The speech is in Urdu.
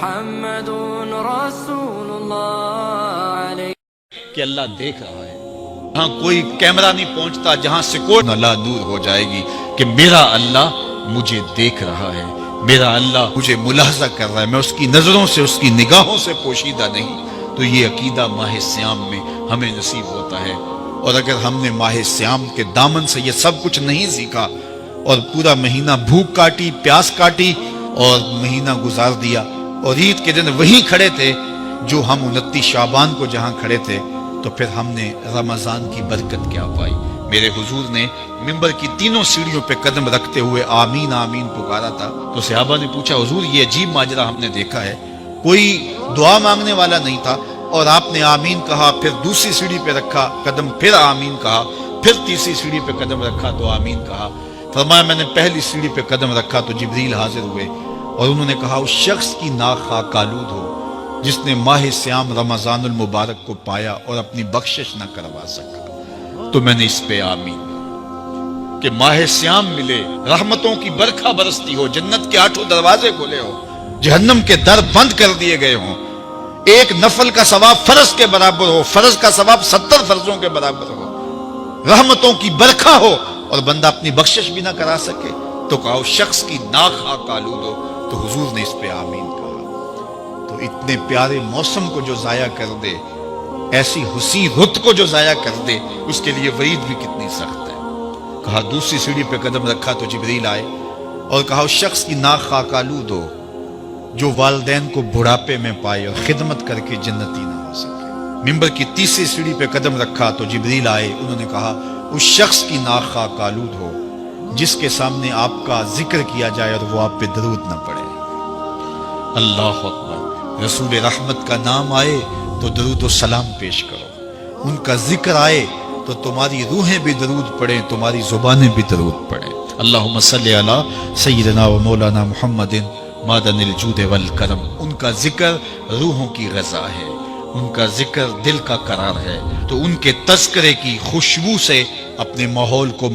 محمد رسول اللہ کہ اللہ دیکھ رہا ہے، ہاں کوئی کیمرہ نہیں پہنچتا جہاں سکوٹ اللہ دور ہو جائے گی کہ میرا اللہ مجھے دیکھ رہا ہے، میرا اللہ مجھے ملاحظہ کر رہا ہے، میں اس کی نظروں سے اس کی نگاہوں سے پوشیدہ نہیں۔ تو یہ عقیدہ ماہ سیام میں ہمیں نصیب ہوتا ہے۔ اور اگر ہم نے ماہ سیام کے دامن سے یہ سب کچھ نہیں سیکھا اور پورا مہینہ بھوک کاٹی، پیاس کاٹی اور مہینہ گزار دیا، اور عید کے دن وہیں کھڑے تھے جو ہم 29 شعبان کو جہاں کھڑے تھے، تو پھر ہم نے رمضان کی برکت کیا پائی؟ میرے حضور نے منبر کی تینوں سیڑھیوں پہ قدم رکھتے ہوئے آمین آمین پکارا تھا، تو صحابہ نے پوچھا حضور یہ عجیب ماجرا ہم نے دیکھا ہے، کوئی دعا مانگنے والا نہیں تھا اور آپ نے آمین کہا، پھر دوسری سیڑھی پہ رکھا قدم، پھر آمین کہا، پھر تیسری سیڑھی پہ قدم رکھا تو آمین کہا۔ فرمایا میں نے پہلی سیڑھی پہ قدم رکھا تو جبریل حاضر ہوئے اور انہوں نے کہا اس شخص کی ناک خاک آلود ہو جس نے ماہ سیام رمضان المبارک کو پایا اور اپنی بخشش نہ کروا سکا۔ تو میں نے اس پہ آمین کہ ماہ سیام ملے، رحمتوں کی برکھا برستی ہو، جنت کے 8 دروازے کھلے ہو، جہنم کے در بند کر دیے گئے ہوں، ایک نفل کا ثواب فرض کے برابر ہو، فرض کا ثواب 70 فرضوں کے برابر ہو، رحمتوں کی برکھا ہو اور بندہ اپنی بخشش بھی نہ کرا سکے، تو کہا اس شخص کی ناک خاک آلود ہو، تو حضور نے اس پہ آمین کہا۔ تو اتنے پیارے موسم کو جو ضائع کر دے، ایسی حسین رت کو جو ضائع کر دے، اس کے لیے وعید بھی کتنی سخت ہے۔ کہا دوسری سیڑھی پہ قدم رکھا تو جبریل آئے اور کہا اس شخص کی ناک خاک آلود ہو جو والدین کو بڑھاپے میں پائے اور خدمت کر کے جنتی نہ ہو سکے۔ منبر کی تیسری سیڑھی پہ قدم رکھا تو جبریل آئے، انہوں نے کہا اس شخص کی ناک خاک آلود ہو جس کے سامنے آپ کا ذکر کیا جائے اور وہ آپ پہ درود نہ پڑے۔ اللہ اکبر، رسول رحمت کا نام آئے تو درود و سلام پیش کرو، ان کا ذکر آئے تو تمہاری روحیں بھی درود پڑھیں، تمہاری زبانیں بھی درود پڑھیں۔ اللہم صلی علی سیدنا و مولانا محمد معدن الجود والکرم۔ ان کا ذکر روحوں کی غذا ہے، ان کا ذکر دل کا قرار ہے، تو ان کے تذکرے کی خوشبو سے اپنے ماحول کو